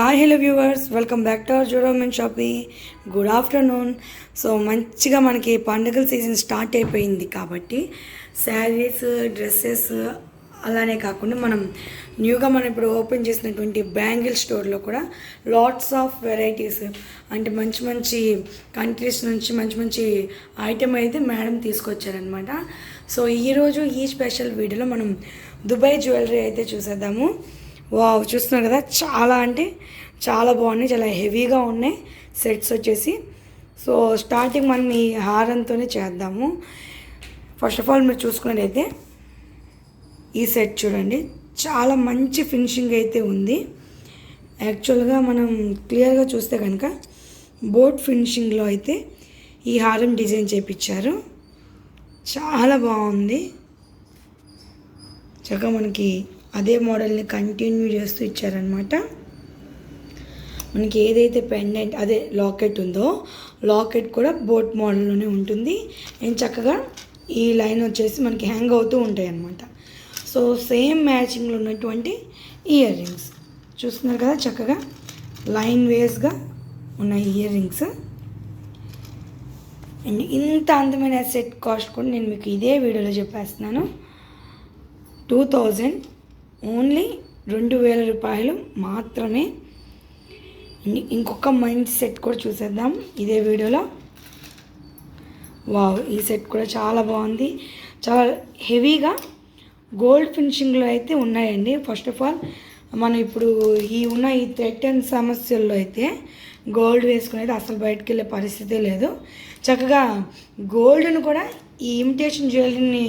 Hi hello viewers, welcome back to our జోడోమెన్ షాపీ. Good afternoon. So మంచిగా మనకి పండుగల సీజన్ స్టార్ట్ అయిపోయింది కాబట్టి శారీస్, డ్రెస్సెస్ అలానే కాకుండా మనం న్యూగా మనం ఇప్పుడు ఓపెన్ చేసినటువంటి బ్యాంగిల్ స్టోర్లో కూడా లాట్స్ ఆఫ్ వెరైటీస్ అంటే మంచి మంచి కంట్రీస్ నుంచి మంచి మంచి ఐటెం అయితే మేడం తీసుకొచ్చారనమాట. సో ఈరోజు ఈ స్పెషల్ వీడియోలో మనం దుబాయ్ జ్యువెలరీ అయితే చూసేద్దాము. వావ్, చూస్తున్నారు కదా, చాలా అంటే చాలా బాగున్నాయి, చాలా హెవీగా ఉన్నాయి సెట్స్ వచ్చేసి. సో స్టార్టింగ్ మనం ఈ హారంతోనే చేద్దాము. ఫస్ట్ ఆఫ్ ఆల్ మీరు చూసుకున్నట్టయితే ఈ సెట్ చూడండి, చాలా మంచి ఫినిషింగ్ అయితే ఉంది. యాక్చువల్గా మనం క్లియర్గా చూస్తే కనుక బోట్ ఫినిషింగ్లో అయితే ఈ హారం డిజైన్ చేయించారు. చాలా బాగుంది. చక్కగా మనకి అదే మోడల్ని కంటిన్యూ చేస్తూ ఇచ్చారనమాట. మనకి ఏదైతే పెండెంట్ అదే లాకెట్ ఉందో లాకెట్ కూడా బోట్ మోడల్లోనే ఉంటుంది. అండ్ చక్కగా ఈ లైన్ వచ్చేసి మనకి హ్యాంగ్ అవుతూ ఉంటాయి అన్నమాట. సో సేమ్ మ్యాచింగ్లో ఉన్నటువంటి ఇయర్ రింగ్స్ చూస్తున్నారు కదా, చక్కగా లైన్ వేస్గా ఉన్న ఇయర్ రింగ్స్. అండ్ ఇంత అందమైన సెట్ కాస్ట్ కూడా నేను మీకు ఇదే వీడియోలో చెప్పేస్తున్నాను. 2000 ఓన్లీ 2000 రూపాయలు మాత్రమే. ఇంకొక మంచి సెట్ కూడా చూసేద్దాం ఇదే వీడియోలో. వావ్, ఈ సెట్ కూడా చాలా బాగుంది. చాలా హెవీగా గోల్డ్ ఫినిషింగ్లో అయితే ఉన్నాయండి. ఫస్ట్ ఆఫ్ ఆల్ మనం ఇప్పుడు ఈ థ్రెడ్ అండ్ సమస్యల్లో అయితే గోల్డ్ వేసుకునేది అసలు బయటకు వెళ్ళే పరిస్థితే లేదు. చక్కగా గోల్డ్ను కూడా ఈ ఇమిటేషన్ జ్యువెలరీని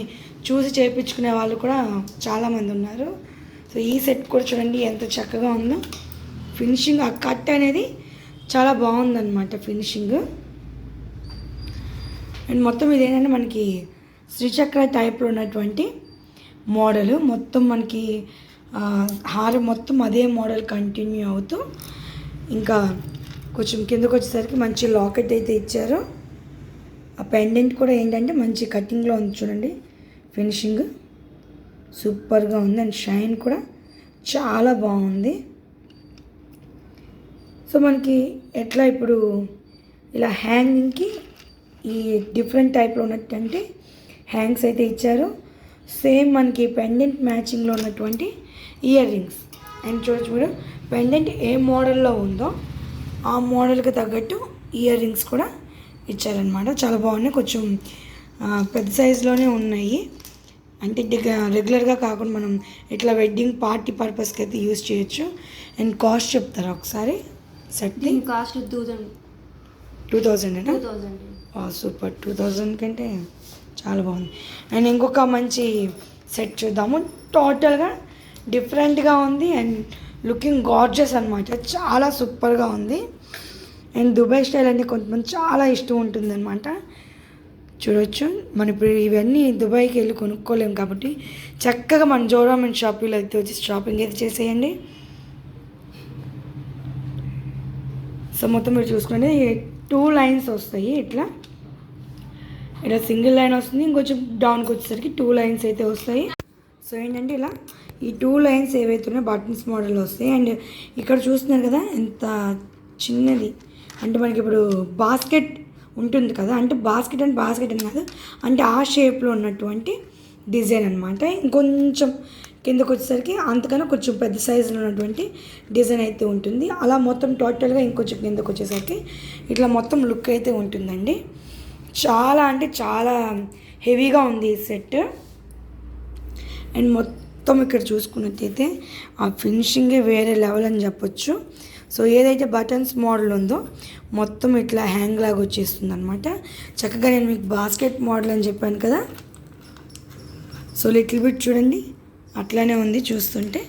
చూసి చేయించుకునే వాళ్ళు కూడా చాలామంది ఉన్నారు. సో ఈ సెట్ కూడా చూడండి ఎంత చక్కగా ఉందో. ఫినిషింగ్ ఆ కట్ అనేది చాలా బాగుందన్నమాట ఫినిషింగ్. అండ్ మొత్తం ఇదేంటంటే మనకి శ్రీచక్ర టైప్లో ఉన్నటువంటి మోడలు. మొత్తం మనకి హారం మొత్తం అదే మోడల్ కంటిన్యూ అవుతూ ఇంకా కొంచెం కిందకు వచ్చేసరికి మంచి లాకెట్ అయితే ఇచ్చారు. ఆ పెండెంట్ కూడా ఏంటంటే మంచి కటింగ్లో ఉంది చూడండి. ఫినిషింగ్ సూపర్గా ఉంది. అండ్ షైన్ కూడా చాలా బాగుంది. సో మనకి ఎట్లా ఇప్పుడు ఇలా హ్యాంగింగ్కి ఈ డిఫరెంట్ టైప్లో ఉన్నటువంటి హ్యాంగ్స్ అయితే ఇచ్చారు. సేమ్ మనకి పెండెంట్ మ్యాచింగ్లో ఉన్నటువంటి ఇయర్ రింగ్స్. అండ్ చూడొచ్చు మీరు, పెండెంట్ ఏ మోడల్లో ఉందో ఆ మోడల్కి తగ్గట్టు ఇయర్ రింగ్స్ కూడా ఇచ్చారనమాట. చాలా బాగున్నాయి. కొంచెం పెద్ద సైజులోనే ఉన్నాయి. అంటే రెగ్యులర్గా కాకుండా మనం ఇట్లా వెడ్డింగ్ పార్టీ పర్పస్కి అయితే యూజ్ చేయొచ్చు. అండ్ కాస్ట్ చెప్తారా ఒకసారి? Set cost 2000 super. 2000 కంటే చాలా బాగుంది. అండ్ ఇంకొక మంచి సెట్ చూద్దాము. టోటల్గా డిఫరెంట్గా ఉంది అండ్ లుకింగ్ గార్జియస్ అనమాట. చాలా సూపర్గా ఉంది. అండ్ దుబాయ్ స్టైల్ అంటే కొంతమంది చాలా ఇష్టం ఉంటుందన్నమాట. చూడొచ్చు, మనం ఇప్పుడు ఇవన్నీ దుబాయ్కి వెళ్ళి కొనుక్కోలేము కాబట్టి చక్కగా మన జోడోమెన్ షాపింగ్లో అయితే వచ్చి షాపింగ్ అయితే చేసేయండి. సో మొత్తం మీరు చూసుకుంటే 2 లైన్స్ వస్తాయి. ఇట్లా సింగిల్ లైన్ వస్తుంది. ఇంకొంచెం డౌన్కి వచ్చేసరికి 2 లైన్స్ అయితే వస్తాయి. సో ఏంటంటే ఇలా ఈ 2 లైన్స్ ఏవైతున్నాయో బటన్స్ మోడల్ వస్తాయి. అండ్ ఇక్కడ చూస్తున్నారు కదా ఎంత చిన్నది, అంటే మనకి ఇప్పుడు బాస్కెట్ ఉంటుంది కదా, అంటే బాస్కెట్ అని కాదు, అంటే ఆ షేప్లో ఉన్నటువంటి డిజైన్ అనమాట. ఇంకొంచెం కిందకు వచ్చేసరికి అంతకన్నా కొంచెం పెద్ద సైజులో ఉన్నటువంటి డిజైన్ అయితే ఉంటుంది. అలా మొత్తం టోటల్గా ఇంకొంచెం కిందకు వచ్చేసరికి ఇట్లా మొత్తం లుక్ అయితే ఉంటుందండి. చాలా అంటే చాలా హెవీగా ఉంది ఈ సెట్. అండ్ మొత్తం ఇక్కడ చూసుకున్నట్టయితే ఆ ఫినిషింగే వేరే లెవెల్ అని చెప్పొచ్చు. సో ఏదైతే బటన్స్ మోడల్ ఉందో మొత్తం ఇట్లా హ్యాంగ్ లాగా వచ్చేస్తుంది అనమాట. చక్కగా నేను మీకు బాస్కెట్ మోడల్ అని చెప్పాను కదా, సో లిటిల్ బిట్ చూడండి అట్లానే ఉంది చూస్తుంటే.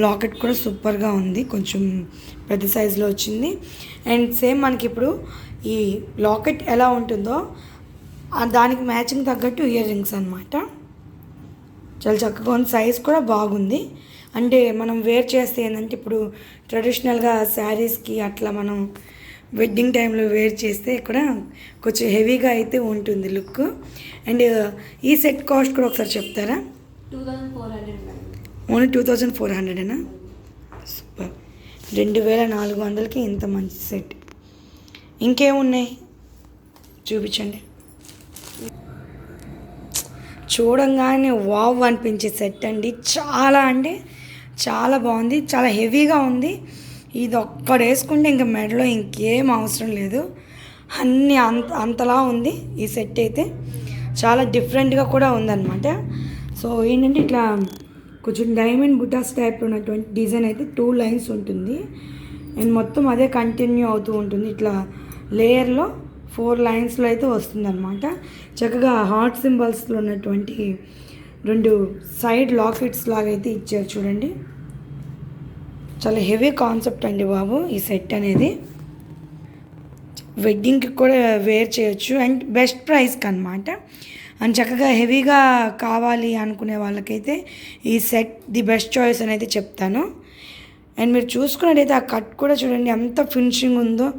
లాకెట్ కూడా సూపర్గా ఉంది, కొంచెం పెద్ద సైజులో వచ్చింది. అండ్ సేమ్ మనకి ఇప్పుడు ఈ లాకెట్ ఎలా ఉంటుందో దానికి మ్యాచింగ్ తగ్గట్టు ఇయర్ రింగ్స్ అనమాట. చాలా చక్కగా ఉంది. సైజ్ కూడా బాగుంది. అంటే మనం వేర్ చేస్తే ఏంటంటే ఇప్పుడు ట్రెడిషనల్గా శారీస్కి అట్లా మనం వెడ్డింగ్ టైంలో వేర్ చేస్తే కూడా కొంచెం హెవీగా అయితే ఉంటుంది లుక్. అండ్ ఈ సెట్ కాస్ట్ కూడా ఒకసారి చెప్తారా? 2400. ఓన్లీ 2400. సూపర్. 2400కి ఇంత మంచి సెట్. ఇంకేమున్నాయి చూపించండి. చూడంగానే వావ్ అనిపించే సెట్ అండి. చాలా అంటే చాలా బాగుంది, చాలా హెవీగా ఉంది. ఇది ఒక్కడ వేసుకుంటే ఇంకా మెడలో ఇంకేం అవసరం లేదు, అన్నీ అంతలా ఉంది ఈ సెట్ అయితే. చాలా డిఫరెంట్గా కూడా ఉందన్నమాట. సో ఏంటంటే ఇట్లా కొంచెం డైమండ్ బుటాస్ టైప్లో ఉన్నటువంటి డిజైన్ అయితే 2 లైన్స్ ఉంటుంది. అండ్ మొత్తం అదే కంటిన్యూ అవుతూ ఉంటుంది. ఇట్లా లేయర్లో 4 లైన్స్లో అయితే వస్తుందన్నమాట. చక్కగా హార్ట్ సింబల్స్లో ఉన్నటువంటి 2 సైడ్ లాకెట్స్ లాగా అయితే ఇచ్చారు చూడండి. చాలా హెవీ కాన్సెప్ట్ అండి బాబు ఈ సెట్ అనేది. వెడ్డింగ్కి కూడా వేర్ చేయొచ్చు అండ్ బెస్ట్ ప్రైస్కి అనమాట. అండ్ చక్కగా హెవీగా కావాలి అనుకునే వాళ్ళకైతే ఈ సెట్ ది బెస్ట్ చాయిస్ అని అయితే చెప్తాను. అండ్ మీరు చూసుకున్నట్టయితే ఆ కట్ కూడా చూడండి ఎంత ఫినిషింగ్ ఉందో.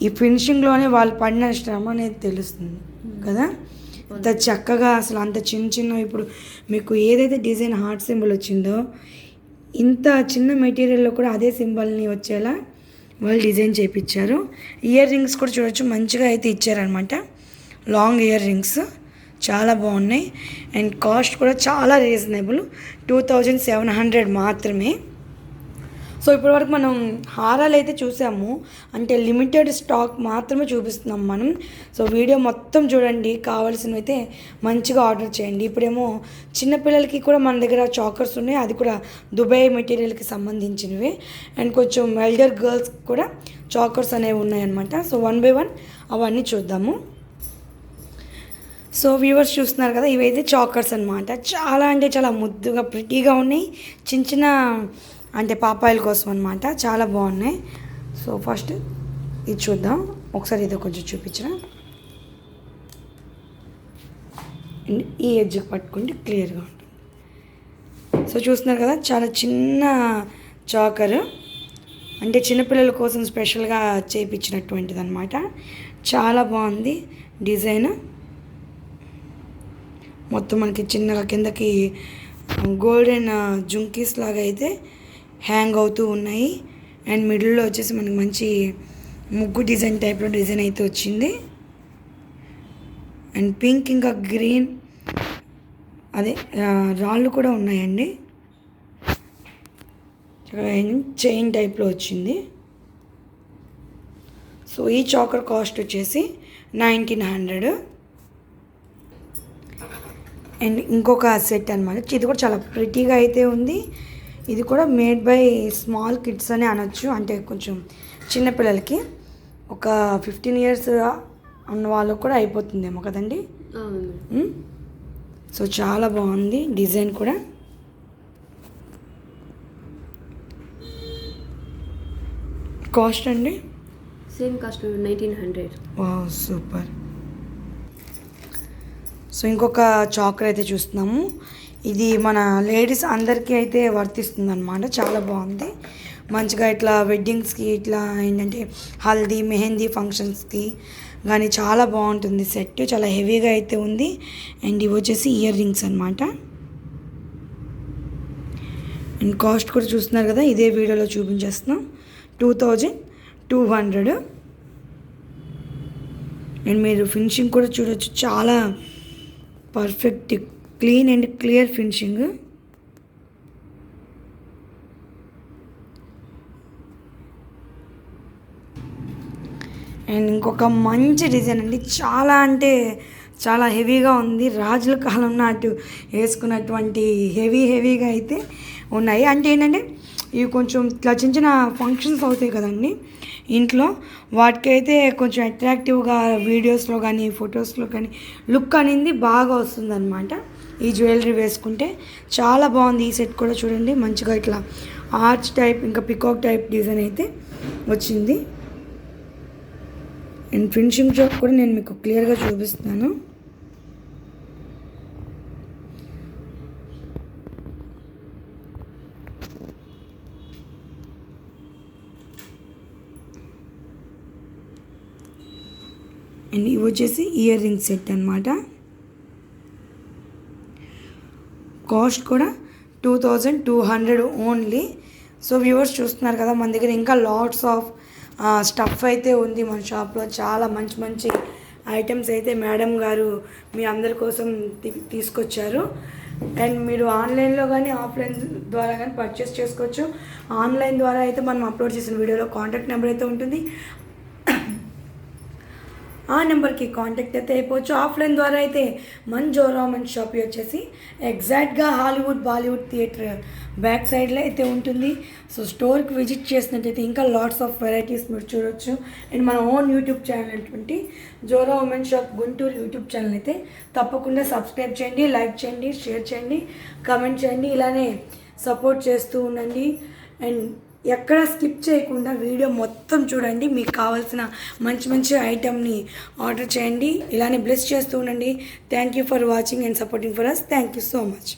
ఈ ఫినిషింగ్లోనే వాళ్ళు పడిన శ్రమ అనేది తెలుస్తుంది కదా. అంత చక్కగా అసలు అంత చిన్న ఇప్పుడు మీకు ఏదైతే డిజైన్ హార్ట్ సింబల్ వచ్చిందో ఇంత చిన్న మెటీరియల్లో కూడా అదే సింబల్ని వచ్చేలా వాళ్ళు డిజైన్ చేయించారు. ఇయర్ రింగ్స్ కూడా చూడొచ్చు, మంచిగా అయితే ఇచ్చారనమాట. లాంగ్ ఇయర్ రింగ్స్ చాలా బాగున్నాయి. అండ్ కాస్ట్ కూడా చాలా రీజనబుల్, 2700 మాత్రమే. సో ఇప్పటివరకు మనం హారాలు అయితే చూసాము, అంటే లిమిటెడ్ స్టాక్ మాత్రమే చూపిస్తున్నాం మనం. సో వీడియో మొత్తం చూడండి, కావాల్సినవి అయితే మంచిగా ఆర్డర్ చేయండి. ఇప్పుడేమో చిన్నపిల్లలకి కూడా మన దగ్గర చాకర్స్ ఉన్నాయి, అది కూడా దుబాయ్ మెటీరియల్కి సంబంధించినవి. అండ్ కొంచెం ఎల్డర్ గర్ల్స్ కూడా చాకర్స్ అనేవి ఉన్నాయన్నమాట. సో 1 by 1 అవన్నీ చూద్దాము. సో వ్యూవర్స్ చూస్తున్నారు కదా, ఇవైతే చాకర్స్ అనమాట. చాలా అంటే చాలా ముద్దుగా ప్రిటీగా ఉన్నాయి, చిన్న అంటే పాపాయిల కోసం అనమాట. చాలా బాగున్నాయి. సో ఫస్ట్ ఇది చూద్దాం ఒకసారి, ఇది కొంచెం చూపించరా. ఈ ఎడ్జ్కి పట్టుకుంటే క్లియర్గా ఉంటుంది. సో చూస్తున్నారు కదా, చాలా చిన్న చాకర్, అంటే చిన్నపిల్లల కోసం స్పెషల్గా చేయించినటువంటిది అనమాట. చాలా బాగుంది డిజైన్. మొత్తం మనకి చిన్నగా కిందకి గోల్డెన్ జుంకీస్ లాగా అయితే హ్యాంగ్ అవుతూ ఉన్నాయి. అండ్ మిడిల్లో వచ్చేసి మనకి మంచి ముగ్గు డిజైన్ టైప్లో డిజైన్ అయితే వచ్చింది. అండ్ పింక్ ఇంకా గ్రీన్ అదే రాళ్ళు కూడా ఉన్నాయండి. చైన్ టైప్లో వచ్చింది. సో ఈ చాకర్ కాస్ట్ వచ్చేసి 1900. అండ్ ఇంకొక సెట్ అనమాట, ఇది కూడా చాలా ప్రిటీగా అయితే ఉంది. ఇది కూడా మేడ్ బై స్మాల్ కిడ్స్ అని అనొచ్చు, అంటే కొంచెం చిన్నపిల్లలకి ఒక 15 years ఉన్న వాళ్ళకు కూడా అయిపోతుందేమో కదండి. సో చాలా బాగుంది డిజైన్ కూడా. కాస్ట్ అండి same cost 1900. Wow super. So ఇంకొక చాకర్ అయితే చూస్తున్నాము. ఇది మన లేడీస్ అందరికీ అయితే వర్తిస్తుంది అనమాట. చాలా బాగుంది, మంచిగా ఇట్లా వెడ్డింగ్స్కి ఇట్లా ఏంటంటే హల్దీ మెహందీ ఫంక్షన్స్కి కానీ చాలా బాగుంటుంది సెట్. చాలా హెవీగా అయితే ఉంది. అండ్ ఇవి వచ్చేసి ఇయర్ రింగ్స్ అనమాట. అండ్ కాస్ట్ కూడా చూస్తున్నారు కదా, ఇదే వీడియోలో చూపించేస్తున్నాం, 2200. అండ్ మీరు ఫినిషింగ్ కూడా చూడొచ్చు, చాలా perfect clean and clear finishing. And ఇంకొక మంచి డిజైన్ అండి, చాలా అంటే చాలా హెవీగా ఉంది. రాజుల కాలం నాటు వేసుకున్నటువంటి హెవీగా అయితే ఉన్నాయి. అంటే ఏంటంటే ఇవి కొంచెం ఇట్లా చిన్న ఫంక్షన్స్ అవుతాయి కదండి ఇంట్లో, వాటికైతే కొంచెం అట్రాక్టివ్గా వీడియోస్లో కానీ ఫొటోస్లో కానీ లుక్ అనేది బాగా వస్తుందన్నమాట ఈ జ్యువెలరీ వేసుకుంటే. చాలా బాగుంది ఈ సెట్ కూడా చూడండి, మంచిగా ఇట్లా ఆర్చ్ టైప్ ఇంకా పికాక్ టైప్ డిజైన్ అయితే వచ్చింది. అండ్ ఫినిషింగ్ జాబ్ కూడా నేను మీకు క్లియర్గా చూపిస్తున్నాను. అండ్ ఇవి వచ్చేసి ఇయర్ రింగ్ సెట్ అనమాట. కాస్ట్ కూడా 2200 ఓన్లీ. సో వ్యూవర్స్ చూస్తున్నారు కదా, మన దగ్గర ఇంకా లాట్స్ ఆఫ్ స్టఫ్ అయితే ఉంది మన షాప్లో. చాలా మంచి మంచి ఐటమ్స్ అయితే మేడం గారు మీ అందరి కోసం తీసుకొచ్చారు. అండ్ మీరు ఆన్లైన్లో కానీ ఆఫ్లైన్ ద్వారా కానీ పర్చేస్ చేసుకోవచ్చు. ఆన్లైన్ ద్వారా అయితే మనం అప్లోడ్ చేసిన వీడియోలో కాంటాక్ట్ నెంబర్ అయితే ఉంటుంది, ఆ నెంబర్కి కాంటాక్ట్ అయితే అయిపోవచ్చు. ఆఫ్లైన్ ద్వారా అయితే మన జోరామన్ షాప్ వచ్చేసి ఎగ్జాక్ట్గా హాలీవుడ్ బాలీవుడ్ థియేటర్ బ్యాక్ సైడ్లో అయితే ఉంటుంది. సో స్టోర్కి విజిట్ చేసినట్టయితే ఇంకా లాట్స్ ఆఫ్ వెరైటీస్ మీరు చూడొచ్చు. అండ్ మన ఓన్ యూట్యూబ్ ఛానల్ అటువంటి Zora women shop Guntur YouTube channel అయితే తప్పకుండా సబ్స్క్రైబ్ చేయండి, లైక్ చేయండి, షేర్ చేయండి, కామెంట్ చేయండి. ఇలానే సపోర్ట్ చేస్తూ ఉండండి. అండ్ ఎక్కడ స్కిప్ చేయకుండా వీడియో మొత్తం చూడండి. మీకు కావాల్సిన మంచి మంచి ఐటమ్ని ఆర్డర్ చేయండి. ఇలానే బ్లెస్ చేస్తూ ఉండండి. Thank you for watching and supporting for us. Thank you so much.